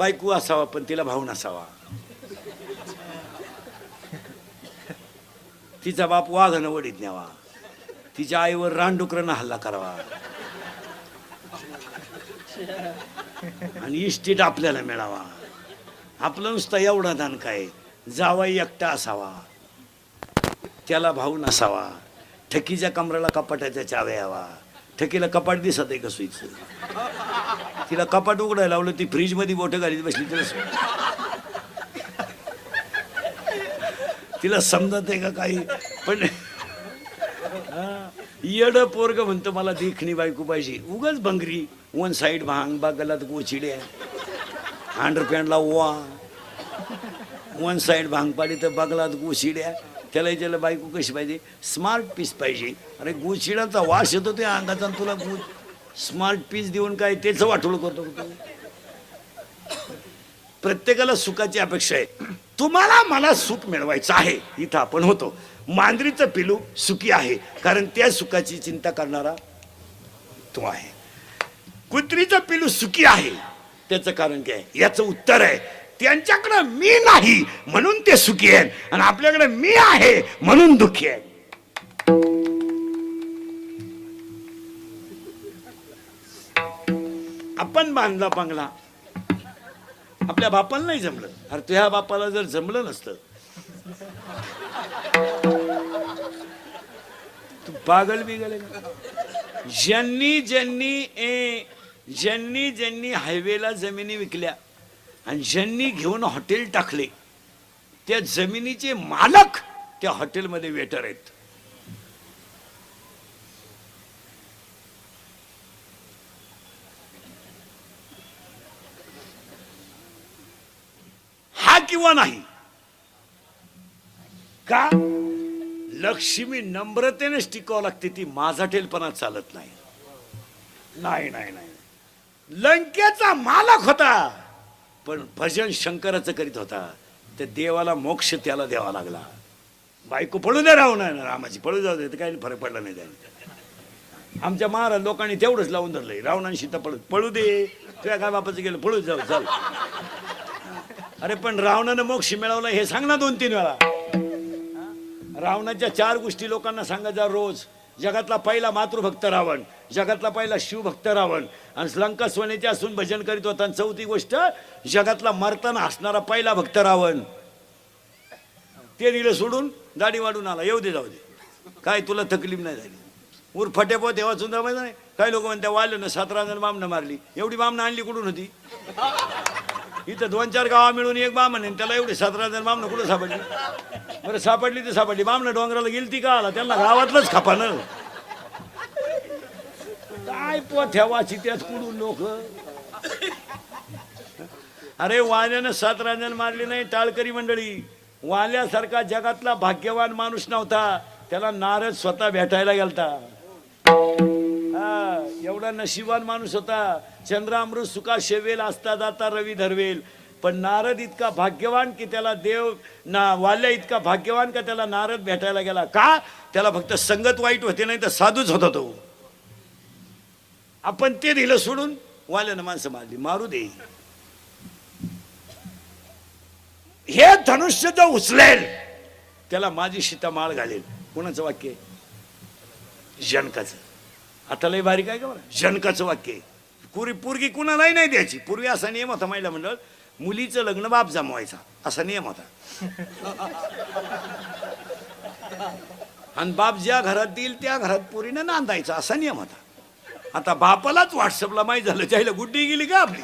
बायको असावा पण तिला भाऊ नसावा. तिचा बाप वाघानं वडीत न्यावा, तिच्या आईवर रानडुकरानं हल्ला करावा आणि इस्टेट आपल्याला मिळावा. आपलं नुसतं एवढा दान काय, जावाई एकटा असावा, त्याला भाऊ नसावा, ठकीच्या कमराला कपाटाच्या चाव्या यावा. ठकीला कपाट दिसत आहे का सुईचं, तिला कपाट उघडायला लावलं, ती फ्रीज मध्ये बोटं घालीत बसली, तिला समजत आहे का काही. पण येड पोरग म्हणतो मला देखणी बायको पाहिजे, उगाच भंगरी, वन साईड भांग, बागलात गोचिड्या, अंडरपॅन्टला ओवा, वन साईड भांग पाडी तर बागलात गोचिड्या. त्याला त्याला बायको कशी पाहिजे, स्मार्ट पीस पाहिजे. अरे गोचिड्याचा वास येतो त्या अंगाचा, तुला स्मार्ट पीस देऊन काय त्याचं वाटोळ करतो. प्रत्येकाला सुखाची अपेक्षा आहे. तुम्हाला मला सुख मिळवायचं आहे, इथं आपण होतो. मांजरीचं पिलू सुखी आहे कारण त्या सुखाची चिंता करणारा तो आहे. कुत्रीचं पिलू सुखी आहे, त्याचं कारण काय, याचं उत्तर आहे त्यांच्याकडे मी नाही म्हणून ते सुखी आहेत, आणि आपल्याकडे मी आहे म्हणून दुःखी आहेत. आपण बांधला बंगला, आपल्या बापाला नाही जमलं. अरे तुझ्या बापाला जर जमलं नसतं, तू पागल बिगल. ज्यांनी ज्यांनी हायवेला जमिनी विकल्या आणि ज्यांनी घेऊन हॉटेल टाकले, त्या जमिनीचे मालक त्या हॉटेलमध्ये वेटर आहेत. हा किंवा नाही का, लक्ष्मी नम्रतेनेच टिकावं लागते, ती माझाटेलपणा चालत नाही. नाही नाही नाही, लंकेचा मालक होता पण भजन शंकराचं करीत होता, तर देवाला मोक्ष त्याला द्यावा लागला. बायको पळू दे, राहू नाही रामाची पळू जाऊ दे, काही फरक पडला नाही त्याने. आमच्या महाराज लोकांनी तेवढंच लावून धरलंय, रावणाने सीता पळू दे, तुझ्या काय बापाचं गेलं पळू जाऊ चाल. अरे पण रावणानं मोक्ष मिळवला हे सांग ना 2-3 वेळा. रावणाच्या 4 गोष्टी लोकांना सांगायच्या रोज. जगातला पहिला मातृभक्त रावण, जगातला पहिला शिवभक्त रावण, आणि लंका सोन्याचे असून भजन करीत होता. आणि 4थी गोष्ट, जगातला मरताना हसणारा पहिला भक्त रावण. ते दिलं सोडून, दाढी वाढून आला, येऊ दे जाऊ दे, काय तुला तकलीफ नाही झाली. उरफटे पो तेव्हा सुद्धा माहिती नाही. काही लोक म्हणते वाल्यानं 17 जण बामणं मारली, एवढी बामणं आणली कुठून होती. इथं 2-4 गावा मिळून एक बामण आहे, त्याला एवढे 17 जण बामणं कुठं सापडली. बरं सापडली तर सापडली, बामणं डोंगराला गेली ती का आला, त्यांना गावातलंच खपानं. काय पोथ्या वाची त्यात कुठून लोक. अरे वाल्यानं 17 जण मारली नाही. टाळकरी मंडळी, वाल्यासारखा जगातला भाग्यवान माणूस नव्हता, त्याला नारद स्वतः भेटायला गेलता. एवढा नशिबान माणूस होता. चंद्रामृत सुका शेवेल, असता जाता रवी धरवेल. पण नारद इतका भाग्यवान की त्याला देव वाल्या इतका भाग्यवान का त्याला नारद भेटायला गेला. का, त्याला फक्त संगत वाईट होते, नाही तर साधूच होता तो. आपण ते दिलं सोडून, वाल्यानं माणसं मारली, मारू दे. हे धनुष्य जो उचलेल त्याला माझी सीता माळ घालेल. कोणाचं वाक्य, जनकाचं. आता लय भारी काय का बरं, जनकाचं वाक्य. पूर्वी कुणालाही नाही द्यायची. पूर्वी असा नियम होता महिला मंडळ, मुलीचं लग्न बाप जमवायचा असा नियम होता. आणि बाप ज्या घरात देईल त्या घरात पुरीनं नांदायचा असा नियम होता. आता बापालाच व्हॉट्सअपला माहीत झालं, त्याला गुड्डी गेली का आपली.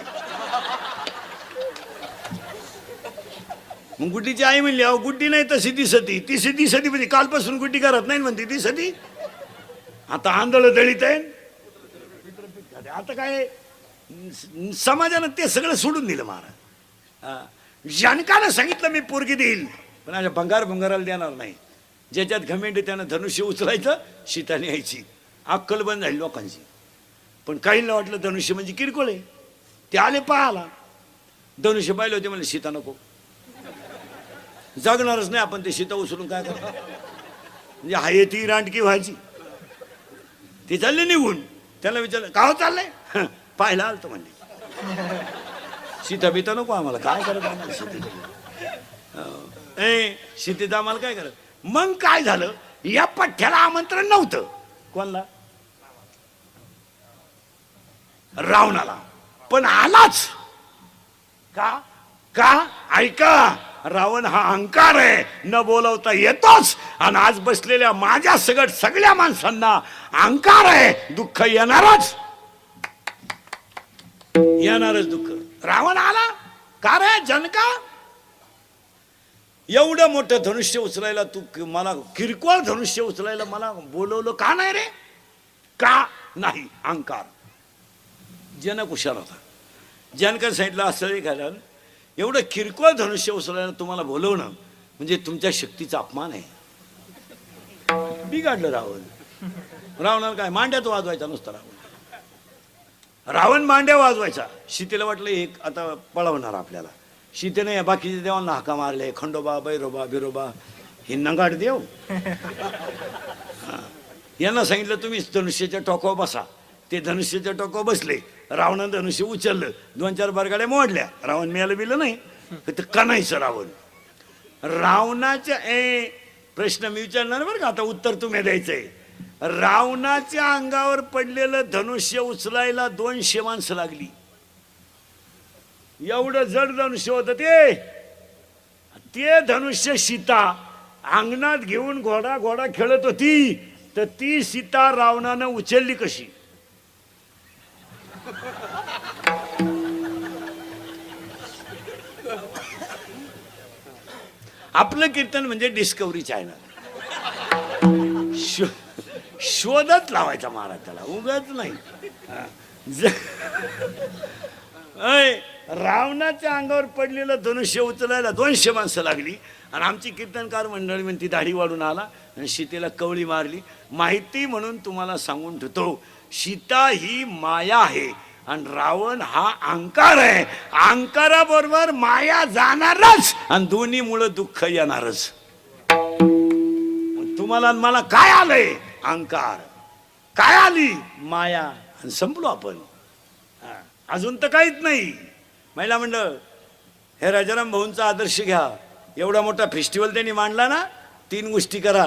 मग गुड्डीची आई म्हणली, अहो गुड्डी नाही तशी दिसती. ती दिसती म्हणजे कालपासून गुड्डी करत नाही म्हणते, दिसती. आता आंधळ दळीत आहे. आता काय समाजानं ते सगळं सोडून दिलं महाराज. जनकानं सांगितलं मी पोरगी देईल, पण अशा भंगाराला देणार नाही. ज्याच्यात घमेंड त्यानं धनुष्य उचलायचं, सीता न्यायची. अक्कल बंद झाली लोकांची. पण काहींना वाटलं धनुष्य म्हणजे किरकोळ आहे. ते आले पाहाला, धनुष्य पाहिले होते, म्हणजे सीता नको, जगणारच नाही आपण, ते सीता उचलून काय करतो. म्हणजे हाय ती रांडकी व्हायची. ते चालले निघून. त्याला विचारलं का हो चाललंय, पाहायला आलतो म्हणले. सीता बिता नको आम्हाला, काय करत आम्हाला सीतेचं आम्हाला काय करत. मग काय झालं, या पठ्ठ्याला आमंत्रण नव्हतं. कोणला? रावणाला. पण आलाच का? का? ऐका, रावण हा अहंकार आहे, न बोलवता येतोच. आणि आज बसलेल्या माझ्या सगळं सगळ्या माणसांना अहंकार आहे, दुःख येणारच, येणारच दुःख. रावण आला का रे जनका? एवढं मोठं धनुष्य उचलायला तू मला, किरकोळ धनुष्य उचलायला मला बोलवलं का नाही रे? का नाही? अहंकार. जनक हुशार होता. जनका सांगितलं असं घाला, एवढं किरकोळ धनुष्य उचलायला तुम्हाला बोलवणं म्हणजे तुमच्या शक्तीचा अपमान आहे. बिघडलं रावण. रावणाला काय मांड्यात वाजवायचा नुसता. रावण मांड्या वाजवायचा. सीतेला वाटलं एक आता पळवणार आपल्याला. सीतेने बाकीच्या देवांना हाका मारले, खंडोबा, बैरोबा, बिरोबा, हे नगाड देव. यांना सांगितलं तुम्ही धनुष्याच्या टोकावर बसा. ते धनुष्याच्या टोकावर बसले. रावणानं धनुष्य उचललं, 2-4 बरगाड्या मोडल्या. रावण मिळालं बिलं नाही, तर कणायचं रावण. रावणाच्या प्रश्न मी विचारणार बरं का, आता उत्तर तुम्ही द्यायचंय. रावणाच्या अंगावर पडलेलं धनुष्य उचलायला 200 माणसं लागली. एवढं जड धनुष्य होतं ते धनुष्य सीता अंगणात घेऊन घोडा घोडा खेळत होती. तर ती सीता रावणानं उचलली कशी? आपलं कीर्तन म्हणजे डिस्कवरी चॅनल. शोधत लावायचा महाराज त्याला, उगाच नाही. रावणाच्या अंगावर पडलेलं धनुष्य उचलायला 200 माणसं लागली. आणि आमची कीर्तनकार मंडळी म्हणती दाढी वाढून आला आणि सीतेला कवळी मारली. माहिती म्हणून तुम्हाला सांगून ठेवतो, सीता ही माया आहे आणि रावण हा अहंकार आहे. अहंकाराबरोबर माया जाणारच आणि दोन्हीमुळे दुःख येणारच. तुम्हाला मला काय आलंय? अहंकार. काय आली? माया. आणि संपलो आपण. अजून तर काहीच नाही. महिला मंडळ, हे राजाराम भाऊंचा आदर्श घ्या. एवढा मोठा फेस्टिवल त्यांनी मांडला ना. 3 गोष्टी करा.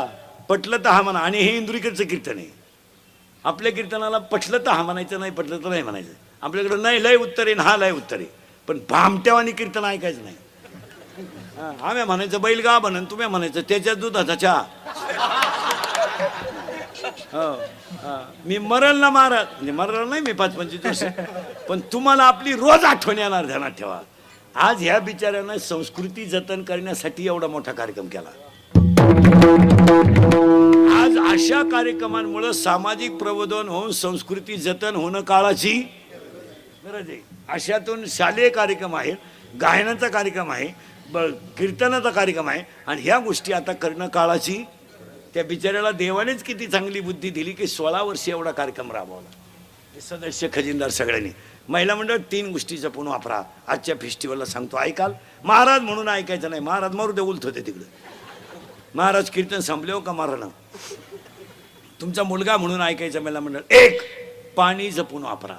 पटलं तर हा म्हणा. आणि हे इंदुरीकडचं कीर्तन आहे. आपल्या कीर्तनाला पटलं तर हा म्हणायचं, नाही पटलं तर नाही म्हणायचं. आपल्याकडं नाही लय उत्तर आहे, हा लय उत्तर आहे. पण भामट्यावानी कीर्तन ऐकायचं नाही. आम्ही म्हणायचं बैल गा बनन, तुम्ही म्हणायचं त्याच्या दुधाचा चहा. मी मरल ना महाराज, म्हणजे मरल नाही मी 5-25 वर्ष, पण तुम्हाला आपली रोज आठवण येणार, ध्यानात ठेवा. आज ह्या बिचाऱ्यानं संस्कृती जतन करण्यासाठी एवढा मोठा कार्यक्रम केला. आज अशा कार्यक्रमांमुळे सामाजिक प्रबोधन होऊन संस्कृती जतन होणं काळाची गरज आहे. अशातून शालेय कार्यक्रम आहे, गायनाचा कार्यक्रम आहे, कीर्तनाचा कार्यक्रम आहे, आणि ह्या गोष्टी आता करणं काळाची. त्या बिचाऱ्याला देवानेच किती चांगली बुद्धी दिली की 16 वर्ष एवढा कार्यक्रम राबवला. सदस्य खजिनदार सगळ्यांनी. महिला मंडळ 3 गोष्टी जपून वापरा. आजच्या फेस्टिवलला सांगतो, ऐकाल. महाराज म्हणून ऐकायचं नाही. महाराज मारू दे, उलट होते तिकडे. महाराज कीर्तन संपले हो का मारणं. तुमचा मुलगा म्हणून ऐकायचं. महिला मंडळ 1, पाणी जपून वापरा.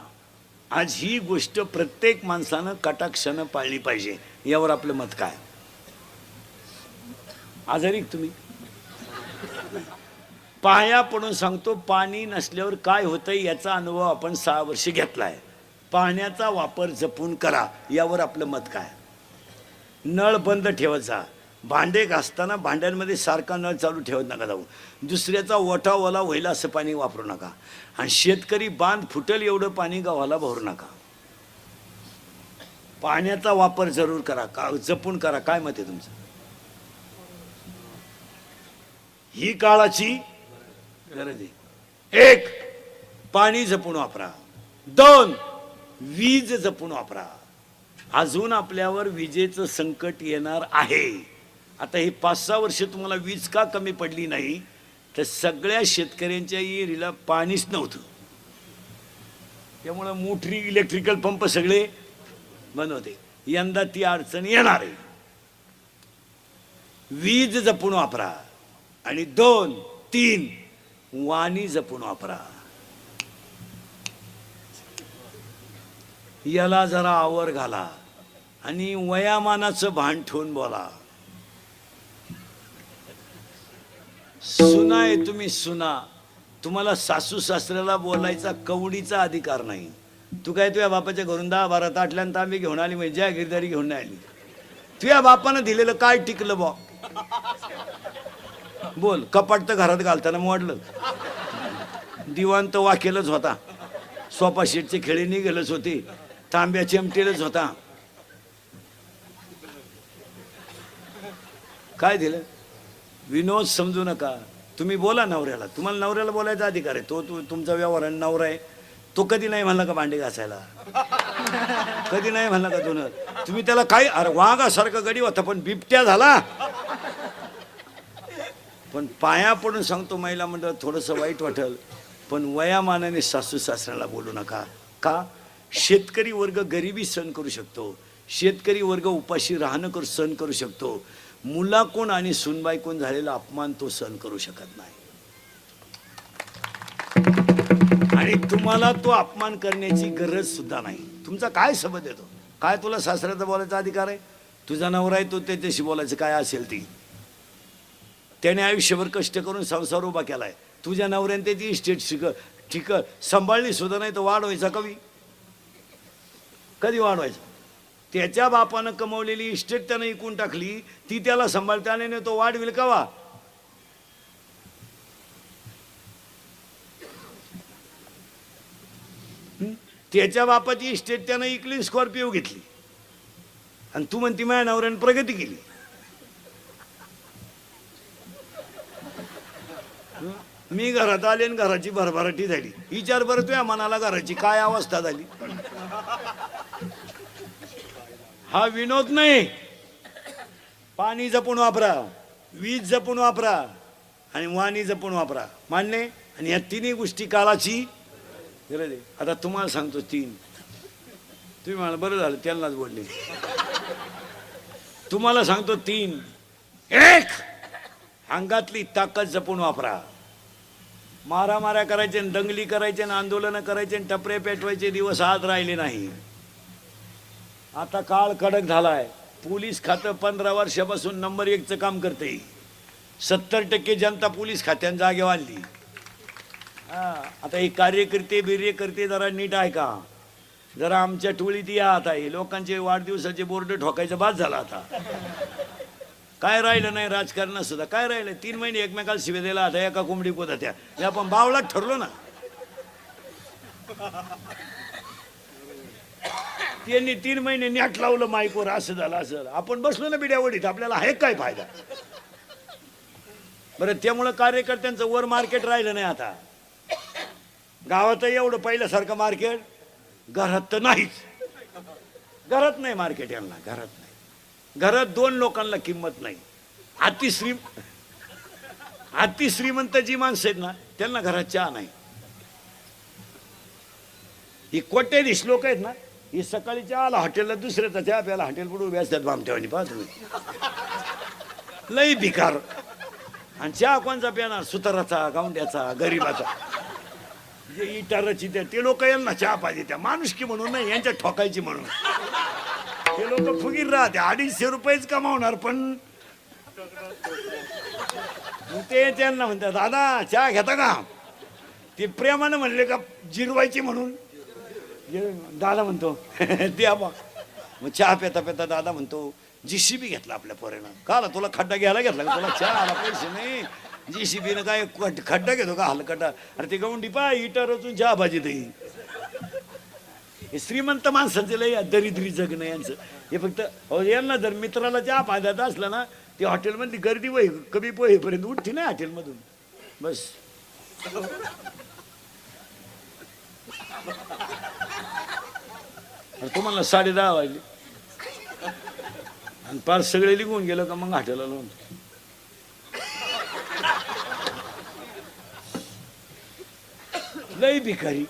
आज ही गोष्ट प्रत्येक माणसानं कटाक्षानं पाळली पाहिजे. यावर आपलं मत काय? आजारी तुम्ही पाया पडून सांगतो, पाणी नसल्यावर काय होतं याचा अनुभव आपण 6 वर्ष घेतलाय. पाण्याचा वापर जपून करा. यावर आपलं मत काय? नळ बंद ठेवायचा. भांडे घासताना भांड्यांमध्ये सारखा नळ चालू ठेवत नका जाऊ. दुसऱ्याचा ओटा ओला होईल असं पाणी वापरू नका. आणि शेतकरी बांध फुटेल एवढं पाणी गावाला भरू नका. पाण्याचा वापर जरूर करा, जपून करा. काय मत आहे तुमचं? ही काळाची गरज आहे. 1, पाणी जपून वापरा. 2, वीज जपून वापरा. अजून आपल्यावर विजेचं संकट येणार आहे. आता हे 5-6 वर्ष तुम्हाला वीज का कमी पडली नाही, तर सगळ्या शेतकऱ्यांच्या विहिरीला पाणीच नव्हतं. त्यामुळं मोटरी, इलेक्ट्रिकल पंप सगळे बंद होते. यंदा ती अडचण येणार आहे. वीज जपून वापरा. आणि 2, 3, वाणी जपून वापरा. याला जरा आवर घाला. आणि वयामानाचं भान ठेवून बोला. सुना आहे तुम्ही, सुना. तुम्हाला सासू सासऱ्याला बोलायचा कवडीचा अधिकार नाही. तू काय तुझ्या बापाच्या घरून 10-12 ताटल्या आणि तांबे घेऊन आली म्हणजे जागीरदारी घेऊन नाही आली. तुझ्या बापानं दिलेलं काय टिकलं बा? बोल. कपाट तर घरात घालताना मोडलं, दिवाण तर वाकेलच होता, सोफा शीटचे खेळे निघेलच होते, तांब्या चिमटेलच होता. काय दिलं? विनोद समजू नका. तुम्ही बोला नवऱ्याला. तुम्हाला नवऱ्याला बोलायचा अधिकार आहे. तो तुमचा व्यवहार आहे, नवरा आहे. तो कधी नाही म्हणला का भांडे घासायला? कधी नाही म्हणला का धुणं? तुम्ही त्याला काय, अरे वाघासारखं गडी होता पण बिबट्या झाला. पण पाया पडून सांगतो महिला मंडळ, थोडंसं वाईट वाटेल पण वयामानाने सासू सासऱ्याला बोलू नका. का? शेतकरी वर्ग गरिबी सहन करू शकतो, शेतकरी वर्ग उपाशी राहणं सहन करू शकतो. मुलाकोण आणि सुनबाईकोण झालेला अपमान तो सहन करू शकत नाही. आणि तुम्हाला तो अपमान करण्याची गरज सुद्धा नाही. तुमचा काय सबंध येतो? काय तुला सासऱ्याचा बोलायचा अधिकार आहे? तुझा नवरा आहे, तो त्याच्याशी बोलायचं काय असेल ती. त्याने आयुष्यभर कष्ट करून संसार उभा केलाय. तुझ्या नवऱ्याने त्याची इस्टेट ठीक सांभाळली सुद्धा नाही तर वाढवायचा कवी कधी वाढवायचा? त्याच्या बापानं कमवलेली इस्टेट त्यानं इकून टाकली, ती त्याला सांभाळता आणि तो वाढविल कवा? त्याच्या बापाची इस्टेट त्यानं इकली, स्कॉर्पिओ घेतली, आणि तू म्हणती माझ्या नवऱ्याने प्रगती केली. मी घरात आले आणि घराची भरभराटी झाली. विचार बरं तुझ्या मनाला घराची काय अवस्था झाली. हा विनोद नाही. पाणी जपून वापरा, वीज जपून वापरा आणि वाणी जपून वापरा. मान्य? आणि या तिन्ही गोष्टी काळाची गरज आहे. आता तुम्हाला सांगतो 3. तुम्ही मला बरं झालं त्यांनाच बोलले. तुम्हाला सांगतो 3. 1. अंगातली ताकद जपून वापरा. मारामाऱ्या करायचे, दंगली करायचे, आंदोलनं करायचे, टपरे पेटवायचे दिवस आज राहिले नाही. आता काळ कडक झालाय. पोलीस खातं 15 वर्षापासून नंबर 1चं काम करते. 70% जनता पोलीस खात्यान जागेवर आणली. आता हे कार्यकर्ते जरा नीट आहे का? जरा आमच्या टोळीत या. आता हे लोकांचे वाढदिवसाचे बोर्ड ठोकायचं बाद झाला. आता काय राहिलं नाही राजकारणात सुद्धा. काय राहिलं? 3 महिने एकमेकाला शिवे दिला. आता एका कोंबडी पोत त्या आपण बावळात ठरलो ना. त्यांनी 3 महिने नॅट लावलं माईकवर. असं झालं असं. आपण बसलो ना बिड्यावडीत. आपल्याला आहे काय फायदा? बरं, त्यामुळं कार्यकर्त्यांचं वर मार्केट राहिलं नाही. आता गावात एवढं पहिल्यासारखं मार्केट घरात तर नाहीच. घरात नाही मार्केट यांना. घरात नाही. घरात 2 लोकांना किंमत नाही. अति श्रीमंत जी माणसं आहेत ना त्यांना घरात चहा नाही. ही कोट्याधीश लोक आहेत ना, ही सकाळी चहाला हॉटेलला दुसऱ्याचा चहा प्यायला हॉटेल पुढे उभे असतात बामठेवानी. पहा तुम्ही, लई भिकार. आणि चहा कोणचा प्याणार? सुताराचा, गावंड्याचा, गरीबाचा. जे इटाराची ते लोक यांना चहा पाहिजे. त्या माणुसकी म्हणून नाही, यांच्या ठोकायची म्हणून. ते लोक फुगीर राहते. 250 रुपयेच कमावणार पण ते त्यांना म्हणतात दादा चहा घेता का? ते प्रेमानं म्हणले का जिरवायची म्हणून दादा म्हणतो द्या बा. मग चहा पेता पेता दादा म्हणतो JCB घेतला आपल्या पोरेनं. का तुला खड्डा घ्यायला घेतला का? तुला चहा आला पैसे नाही. JCBनं काय खड्डा घेतो का हलकटा? अरे ते गवंडी पा इटा रचून चहा भाजी देई. हे श्रीमंत माणसांचं लय दरिद्री जगणं यांचं. हे फक्त यांना जर मित्राला चहा पाजायचा असला ना, ते हॉटेलमधली गर्दी वय कमी पोहेपर्यंत उठती नाही हॉटेलमधून. बस तुम्हाला 10:30 वाजले आणि पार सगळे निघून गेलं का मग हॉटेलला लावून. लय भिकारी.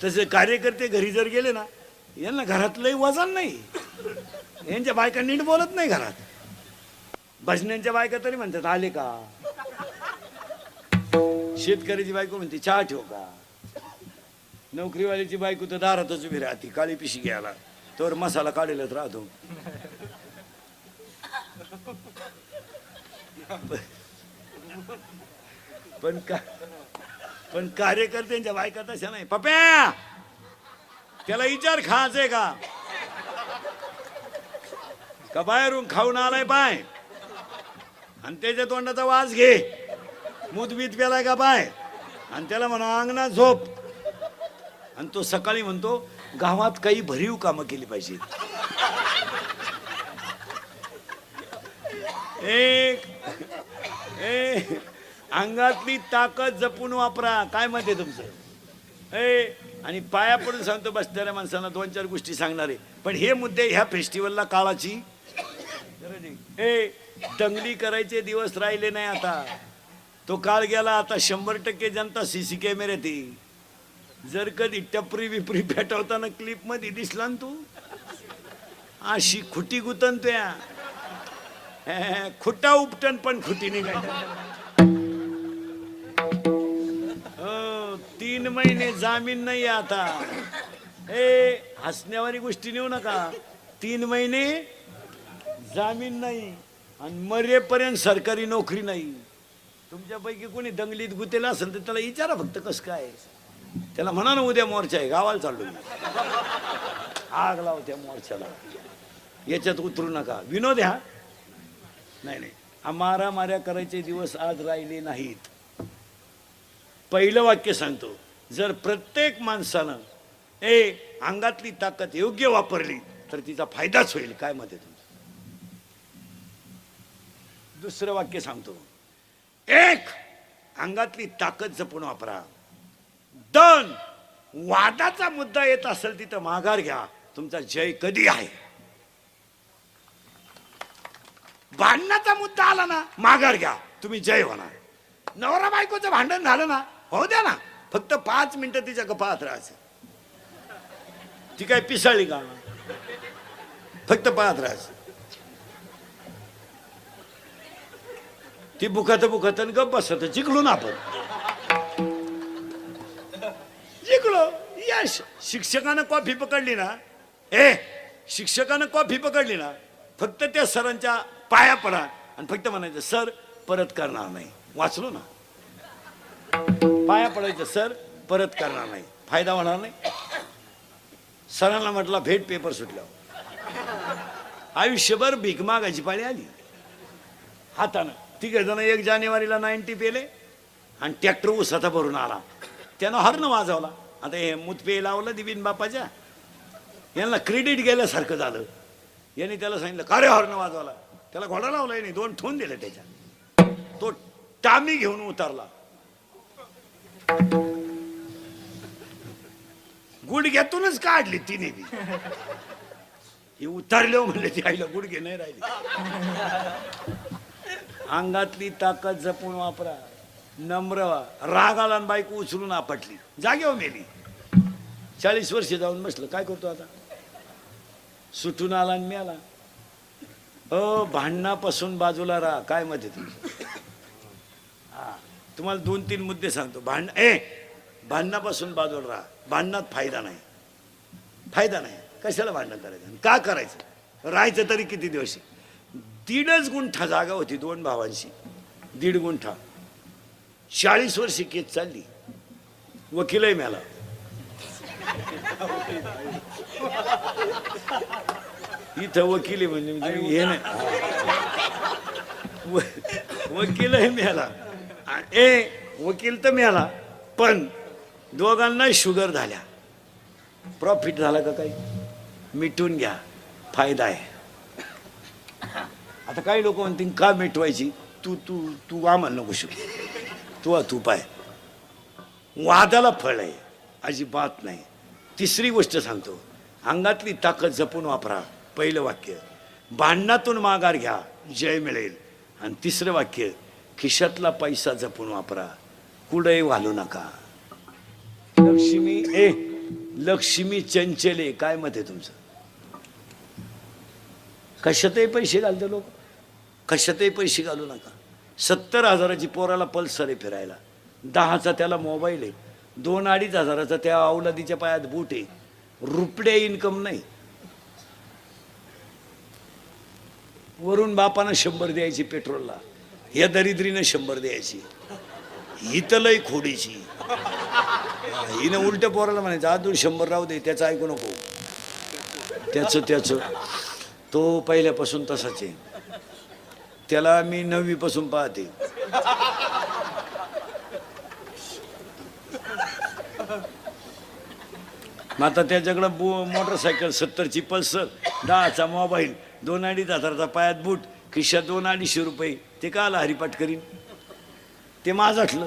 तसे कार्यकर्ते घरी जर गेले ना, यांना घरात लय वजन नाही. यांच्या बायका नीट बोलत नाही घरात. भजन्यांच्या बायका तरी म्हणतात आले का. शेतकऱ्याची बायको म्हणते चहा ठेव का. नोकरीवाल्याची बायको तर दारातच उभी राहते काळी पिशी घ्यायला. तोवर मसाला काढलेलाच राहतो. पण कार्यकर्त्यांच्या बायका तशा नाही. पप्या त्याला विचार खायचंय का बाहेरून खाऊन आलाय पाय आणि त्याच्या तोंडाचा वास घे, मुदबीत प्यालाय का पाय आणि त्याला म्हणा अंगणात झोप. आणि तो सकाळी म्हणतो गावात काही भरीव कामं केली पाहिजे. अंगातली ताकद जपून वापरा. काय मत आहे तुमचं? आणि पाया पडून सांगतो बसणाऱ्या माणसांना 2-4 गोष्टी सांगणार आहे. पण हे मुद्दे ह्या फेस्टिवलला काळाची दंगली करायचे दिवस राहिले नाही. आता तो काळ गेला. आता 100% जनता सीसी कॅमेऱ्यात येईल. जर कधी टपरी विपरी पेटवताना क्लिप मध्ये दिसला ना तू, अशी खुटी गुतन त्या खुटा उपटन पण खुटी निघाय. 3 महिने जामीन नाही आता. हसण्यावारी गोष्टी नेऊ नका. 3 महिने जामीन नाही आणि मरेपर्यंत सरकारी नोकरी नाही. तुमच्यापैकी कोणी दंगलीत गुतेला असेल तर त्याला विचारा फक्त कसं काय. त्याला म्हणा ना उद्या मोर्चा आहे, गावाला चाललो मी, आग लाव त्या मोर्चाला, याच्यात उतरू नका. विनोद ह्या नाही. माऱ्या करायचे दिवस आज राहिले नाहीत. पहिलं वाक्य सांगतो, जर प्रत्येक माणसानं अंगातली ताकद योग्य वापरली तर तिचा फायदाच होईल. काय मत आहे तुमचं? दुसरं वाक्य सांगतो, 1 अंगातली ताकद जपून वापरा. 2 वादाचा मुद्दा येत असेल तिथं माघार घ्या. तुमचा जय कधी आहे. भांडणाचा मुद्दा आला ना माघार घ्या, तुम्ही जय होणार. नवरा बायकोचं भांडण झालं ना, हो द्या ना, फक्त 5 मिनिटं तिच्या गप्पात राहायचं. ती काय पिसाळली का? फक्त पाहत राहायचं. ती बुखात गप बसत. जिंकलो ना आपण, जिंकलो. यश. शिक्षकानं कॉफी पकडली ना, शिक्षकानं कॉफी पकडली ना, फक्त त्या सरांच्या पाया पडा आणि फक्त म्हणायचं सर परत करणार नाही. वाचलो ना, पाया पडायचं सर परत करणार नाही. फायदा होणार नाही. सरांना म्हटलं भेट पेपर सुटला. आयुष्यभर भीक मागायची पाळी आली. हातानं 3 जण 1 जानेवारीला 90 पेले आणि ट्रॅक्टर उसाचा भरून आला. त्यानं हॉर्न वाजवला. आता हे मुतपे लावलं दिबीन बापाच्या, यांना क्रेडिट गेल्यासारखं झालं. यांनी त्याला सांगितलं का रे हॉर्न वाजवला. त्याला घोडा लावला. यांनी 2 ठोन दिले त्याच्या. तो टामी घेऊन उतरला. गुडघ्यातूनच काढली तिने बी. हे उतरले म्हणले ती आईला गुडघे नाही राहिले. अंगातली ताकद जपून वापरा. नम्र व्हा. राग आला आणि बायको उचलून आपटली, जागेवर मेली. 40 वर्ष जाऊन बसलं. काय करतो आता? सुटून आला आणि मेला. भांडणापासून बाजूला राहा. काय मत आहे तुमचं? तुम्हाला 2-3 मुद्दे सांगतो. भांडणापासून बाजूला राहा. भांडणात फायदा नाही. फायदा नाही. कशाला भांडण करायचं? का करायचं? राहायचं तरी किती दिवस? 1.5 गुंठा जागा होती 2 भावांशी. 1.5 गुंठा. 40 वर्षी केस चालली. वकीलही मेला. इथं वकिली म्हणजे हे नाही. वकीलही मेला. वकील तर मिळाला, पण दोघांना शुगर झाल्या. प्रॉफिट झाला का काही? मिटून घ्या, फायदा आहे. आता काही लोक म्हणतील का मिटवायची? तू तू तू आम्हाला नको शिकू. तू पाय. वादाला फळ आहे अजिबात नाही. 3री गोष्ट सांगतो, अंगातली ताकद जपून वापरा. पहिलं वाक्य, भांडणातून माघार घ्या, जय मिळेल. आणि 3रं वाक्य, खिशातला पैसा जपून वापरा, कुठेही वालू नका. लक्ष्मी चंचले. काय मत आहे तुमचं? कशातही पैसे घालते लोक. कशातही पैसे घालू नका. 70,000ची पोराला पल्सर आहे फिरायला, 10चा त्याला मोबाईल आहे, 2-2.5 हजाराचा त्या अवलादीच्या पायात बूट आहे. रुपये इन्कम नाही. वरून बापानं 100 द्यायची पेट्रोलला, या दरिद्रीनं 100 द्यायची. ही तर लय खोडीची. हिनं उलट्या पोराला म्हणायचं अजून 100 राहू दे, त्याचं ऐकू नको. त्याचं तो पहिल्यापासून तसाच आहे. त्याला मी 9वी पासून पाहते. मग आता त्याच्याकडं मोटरसायकल 70ची पल्सर, 10चा मोबाईल, 2-2.5 हजाराचा पायात बूट, खिशात 200-250 रुपये. ते का आला हरिपाठ करीन? ते माझाठलं.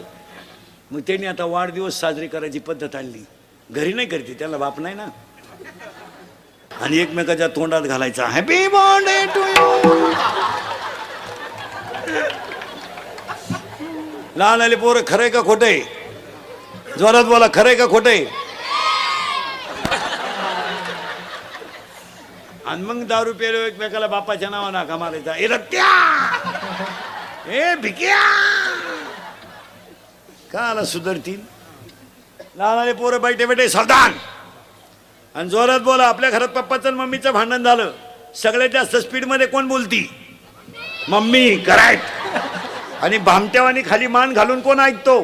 मग त्यांनी आता वाढदिवस साजरी करायची पद्धत आणली. घरी नाही करते, त्याला बाप नाही ना. आणि एकमेकाच्या तोंडात घालायचा हॅपी बर्थडे टू यू. लहान आले पोरं खरंय का खोटंय? जोरात बोला, खरंय का खोटंय? आणि मग दारू प्यायलो एकमेकाला बापाच्या नावानं हाका मारायचा, ए रत्या, ए भिक्या. का आला सुधरतील? लहान आले पोरं बैठे बैठे सावधान. आणि जोरात बोला. आपल्या घरात पप्पाचं आणि मम्मीचं भांडण झालं, सगळ्यात जास्त स्पीड मध्ये कोण बोलती? मम्मी. करेक्ट. आणि भामट्यावानी खाली मान घालून कोण ऐकतो?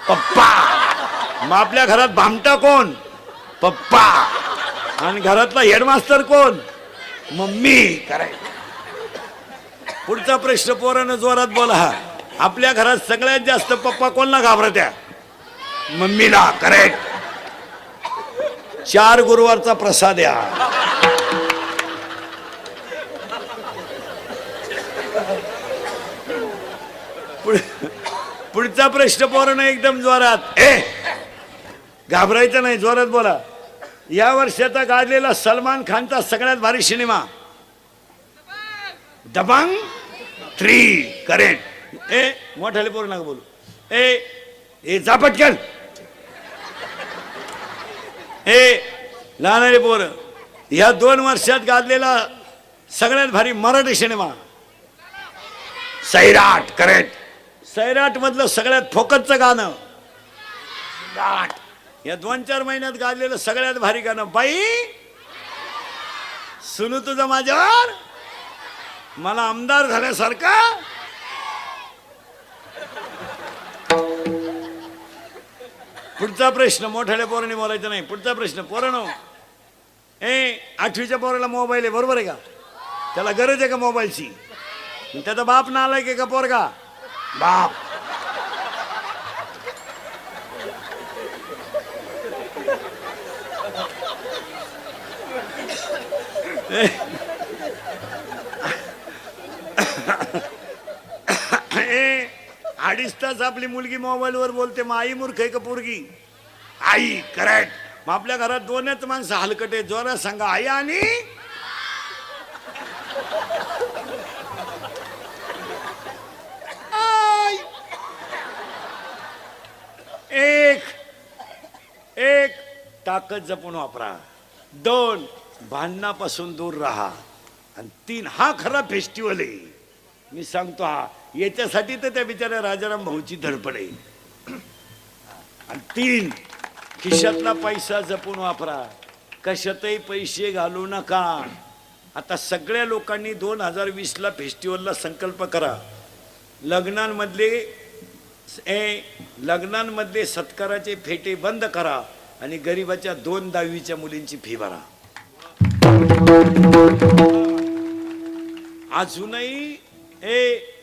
पप्पा. मग आपल्या घरात भामटा कोण? पप्पा. आणि घरातला हेडमास्टर कोण? मम्मी. करेक्ट. पुढचा प्रश्न पोरानं जोरात बोला. आपल्या घरात सगळ्यात जास्त पप्पा कोणला घाबरत्या? मम्मीला. करेक्ट. 4 गुरुवारचा प्रसाद या. पुढचा प्रश्न पोरानं एकदम जोरात. घाबरायचं नाही, जोरात बोला. या वर्षाचा गाजलेला सलमान खानचा सगळ्यात भारी सिनेमा दबंग 3. करेक्ट. मोठाले पोरं नका बोलू. ए जा पटकन. लहान पोरं, या 2 वर्षात गाजलेला सगळ्यात भारी मराठी सिनेमा सैराट. करेक्ट. सैराट मधलं सगळ्यात फोकसचं गाणं या 2-4 महिन्यात गाजलेलं सगळ्यात भारी गाणं बाई सुनू तुझं माझ्यावर, मला आमदार झाल्यासारखा. पुढचा प्रश्न मोठ्याल्या पोरांनी बोलायचं नाही. पुढचा प्रश्न पोरांनो, 8वीच्या पोराला मोबाईल आहे, बरोबर आहे का? त्याला गरज आहे का मोबाईलची? त्याचा बाप नालायक आहे का पोरगा? बाप. अडीच तास आपली मुलगी मोबाईलवर बोलते, मग आई मूर्ख आहे का पोरगी? आई. करेक्ट. मग आपल्या घरात 2च माणसं हलकटे, जोरात सांगा, आई आणि आई. एक ताकद जपून वापरा. 2 भांडणापासून दूर राहा. आणि 3 हा खरा फेस्टिवल आहे. मी सांगतो हा, याच्यासाठी तर त्या बिचाऱ्या राजाराम भाऊची धडपड आहे. आणि 3 खिशातला पैसा जपून वापरा. कशातही पैसे घालू नका. आता सगळ्या लोकांनी 2020ला फेस्टिवलला संकल्प करा. लग्नांमधले सत्काराचे फेटे बंद करा आणि गरिबाच्या 2 10वीच्या मुलींची फी भरा.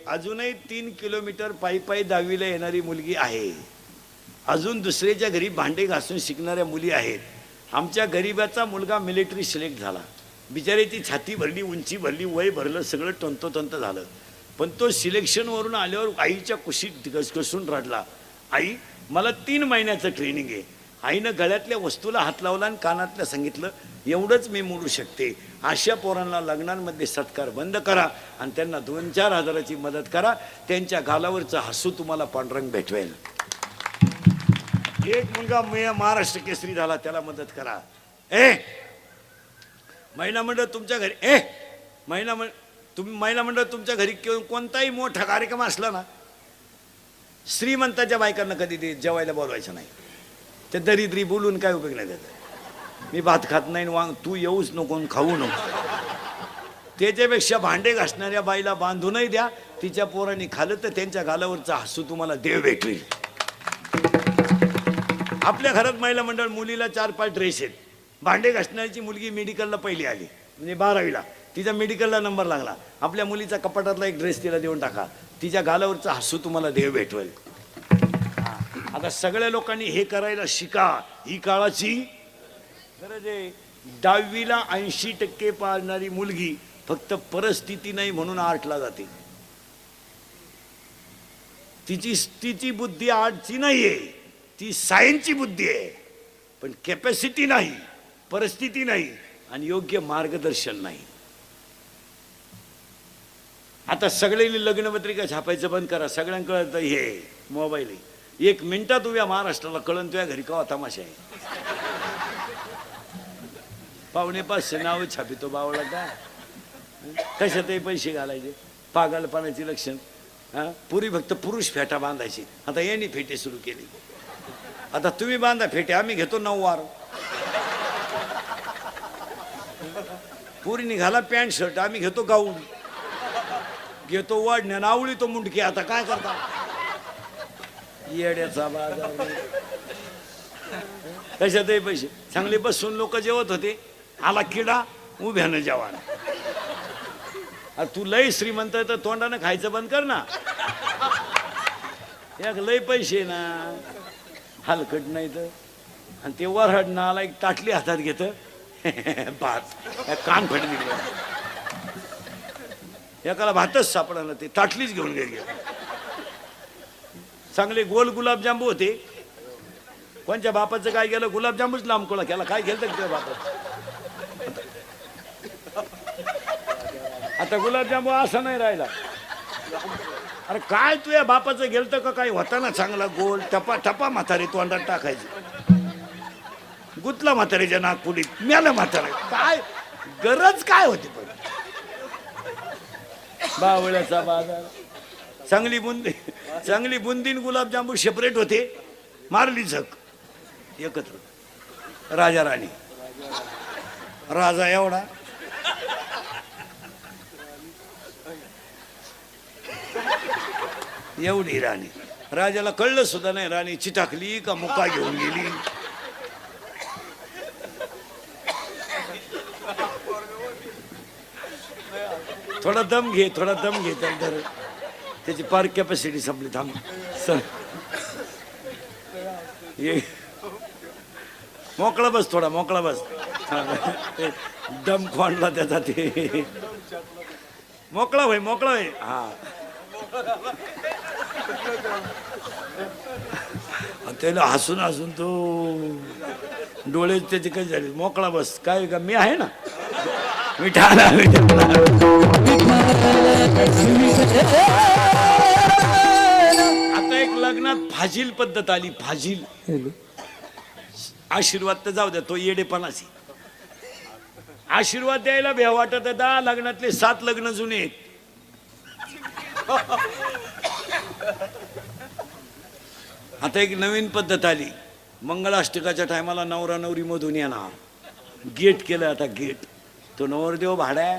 अजूनही 3 किलोमीटर पायी 10वीला येणारी मुलगी आहे. अजून दुसऱ्याच्या घरी भांडे घासून शिकणाऱ्या मुली आहेत. आमच्या गरीबाचा मुलगा मिलिटरी सिलेक्ट झाला. बिचाऱ्याची छाती भरली, उंची भरली, वय भरलं, सगळं तंतोतंत झालं. पण तो सिलेक्शनवरून आल्यावर आईच्या कुशीत घसघसून रडला. आई, मला 3 महिन्याचं ट्रेनिंग आहे. आईनं गळ्यातल्या वस्तूला हात लावला आणि कानातल्या सांगितलं, एवढंच मी मोडू शकते. अशा पोरांना लग्नांमध्ये सत्कार बंद करा आणि त्यांना 2-4 हजाराची मदत करा. त्यांच्या गालावरचं हसू तुम्हाला पांडुरंग भेटवेल. एक मुलगा महाराष्ट्र केसरी झाला, त्याला मदत करा. महिला मंडळ तुमच्या घरी महिला मंडळ तुमच्या घरी कोणताही मोठा कार्यक्रम असला ना, श्रीमंताच्या बायकांना कधी जेवायला बोलवायचं नाही. ते दरिद्री बोलून काय उपयोग नाही त्याचा. मी भात खात नाही, तू येऊच नको, खाऊ नको. त्याच्यापेक्षा भांडे घासणाऱ्या बाईला बांधूनही द्या, तिच्या पोरांनी खाल्लं तर त्यांच्या गालावरचा हसू तुम्हाला देव भेटवेल. आपल्या घरात महिला मंडळ, मुलीला 4-5 ड्रेस आहेत. भांडे घासणाऱ्याची मुलगी मेडिकलला पहिली आली, म्हणजे 12वीला, तिचा मेडिकलला नंबर लागला. आपल्या मुलीचा कपाटातला एक ड्रेस तिला देऊन टाका, तिच्या गालावरचा हसू तुम्हाला देव भेटवेल. आता सगळ्या लोकांनी हे करायला शिका, ही काळाची गरज आहे. 10वीला 80% पाळणारी मुलगी फक्त परिस्थिती नाही म्हणून 8ला जाते. तिची बुद्धी 8ची नाहीये, ती सायन्सची बुद्धी आहे. पण कॅपॅसिटी नाही, परिस्थिती नाही आणि योग्य मार्गदर्शन नाही. आता सगळ्यांनी लग्नपत्रिका छापायचं बंद करा. सगळ्यांकडे हे मोबाईल आहे. 1 मिनिटात उभ्या महाराष्ट्राला कळण तुझ्या घरी का तमाशा आहे. 4,500 नाव छापितो बावळा का, कशातही पैसे घालायचे, पागलपणाची लक्षण. पुरी फक्त पुरुष फेटा बांधायची, आता यांनी फेटे सुरू केली. आता तुम्ही बांधा फेटे, आम्ही घेतो 9 वार. पुरी निघाला पॅन्ट शर्ट, आम्ही घेतो गाऊन, घेतो वाढण्या नावळी तो मुंडकी. आता काय करता, येड्याचा बाजार. कशातही पैसे. चांगले बसून लोक जेवत होते, आला किडा उभ्यानं जेवण. तू लय श्रीमंत तर तोंडानं खायचं बंद कर ना. एक लय पैसे ना, हलकट नाही तर. आणि ते वरहडणं आला, एक ताटली हातात घेत, भात कान फट दिले. एकाला भातच सापडा ना, ते ताटलीच घेऊन गेली. चांगले गोल गुलाबजांबू होते. कोणच्या बापाचं काय गेलं, गुलाबजांबूच लांबकोळा केला. काय गेलं तुझ्या बापाचं. आता गुलाबजांबू असा नाही राहिला. अरे काय तुझ्या बापाचं गेलं का काय होता ना चांगला गोल, टपा टपा म्हातारे तोंडात टाकायचे. गुतला म्हातारीच्या नागपुडीत, मेला म्हातारा. काय गरज काय होती पण. बावळ्याचा बाजार. चांगली बुंदीन गुलाबजांबू सेपरेट होते, मारली झक एकत्र. राजा राणी, राजा एवढा, एवढी राणी. राजाला कळलं सुद्धा नाही राणी चिटाकली का मुका घेऊन गेली. थोडा दम घे, थोडा दम घे. तर त्याची पार कॅपॅसिटी संपली. थांब सर, ये मोकळा बस, थोडा मोकळा बस. दम खोंडला त्याचा. ते मोकळा होय, मोकळा होय. हा, त्याला हसून हसून तो डोळे त्याचे काही झाले. मोकळा बस. काय का मी आहे ना, मिठाला आता एक लग्नात फाजील पद्धत आली. फाजील आशीर्वाद तर जाऊ द्या, तो येडेपणाची. आशीर्वाद द्यायला भ्या वाटत होता. लग्नातले 7 लग्न जुने आहेत. आता एक नवीन पद्धत आली. मंगळाष्टकाच्या टायमाला नवरा नवरी मधून येणार. गेट केलं आता, गेट. तो नवरदेव भाड्या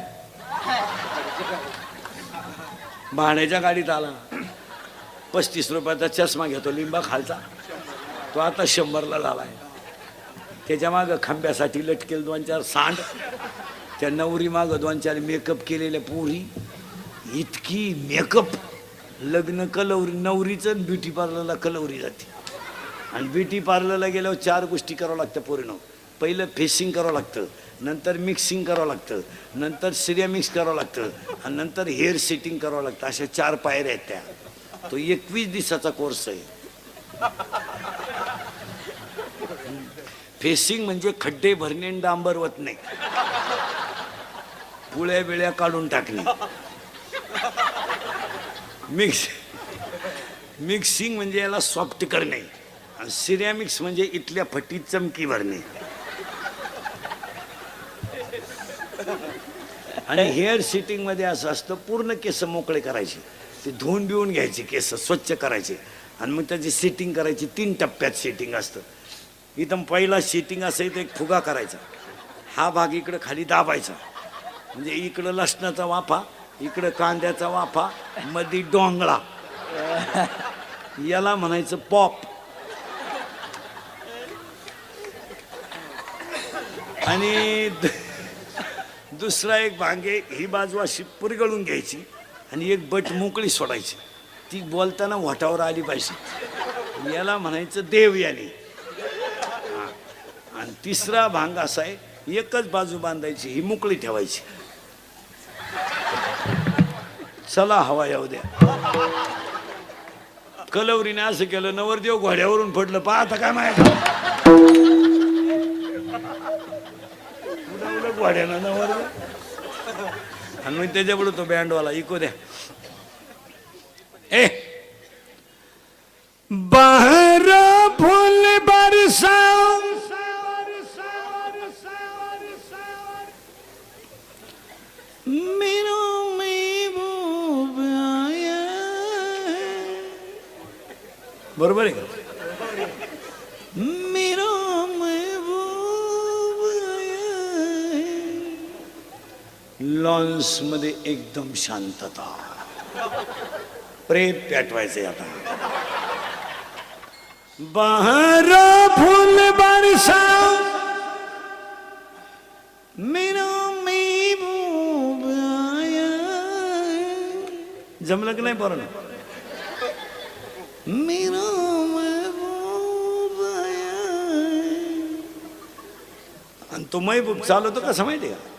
भाड्याच्या गाडीत आला. 35 रुपयाचा चष्मा घेतो लिंबा खालचा, तो आता 100ला झालाय. त्याच्या मागं खांब्यासाठी लटकेल 2-4 सांड. त्या नवरी मागं 2-4 मेकअप केलेल्या पोरी. इतकी मेकअप. लग्न कलवरी, नवरीचं ब्युटी पार्लरला कलवरी जाते. आणि ब्युटी पार्लरला गेल्यावर 4 गोष्टी करावं लागतं पोरीनं. पहिलं फेसिंग करावं लागतं, नंतर मिक्सिंग करावं लागतं, नंतर सिरेमिक्स करावं लागतं, आणि नंतर हेअर सेटिंग करावं लागतं. अशा 4 पायऱ्या आहेत त्या. तो 21 दिवसाचा कोर्स आहे. फेसिंग म्हणजे खड्डे भरणे, डांबर वतणे, पुळ्या बिळ्या काढून टाकणे. मिक्सिंग म्हणजे याला सॉफ्ट करणे. आणि सिरेमिक्स म्हणजे इथल्या फटीत चमकी भरणे. आणि हेअर सेटिंग मध्ये असं असतं, पूर्ण केस मोकळे करायचे, ते धुवून बिवून घ्यायचे, केस स्वच्छ करायचे, आणि मग त्याची सेटिंग करायची. 3 टप्प्यात सेटिंग असतं. इथं पहिला सेटिंग असेल तर एक फुगा करायचा. हा भाग इकडे खाली दाबायचा, म्हणजे इकडं लसणाचा वाफा, इकडं कांद्याचा वाफा, मधी डोंगळा, याला म्हणायचं पॉप. आणि दुसरा एक भांगे, ही बाजू अशी पुरगळून घ्यायची आणि एक बट मोकळी सोडायची, ती बोलताना वाटावर आली पाहिजे, याला म्हणायचं देव याने. आणि तिसरा भांग असा आहे, एकच बाजू बांधायची, ही मोकळी ठेवायची. चला हवा येऊ द्या. कलवरीने असं केलं, नवरदेव घोड्यावरून पडलं, पाहता काय माहिती घोड्यानं नवरदेव. आणि मग त्याच्यापुढे तो बँडवाला इको द्या. ए बाहर फूल बरसाओ, मेरा महबूब आया. बरोबर आहे का? मेरा महबूब आया. लॉन्स मध्ये एकदम शांतता, प्रेत पेटवायचे आता. बाहर फूल बरसाओ, मेरा महबूब आया. जमलं की नाही बरं? मेरा महबूब आया. आणि तो महबूब चालवतो कसं माहिती का?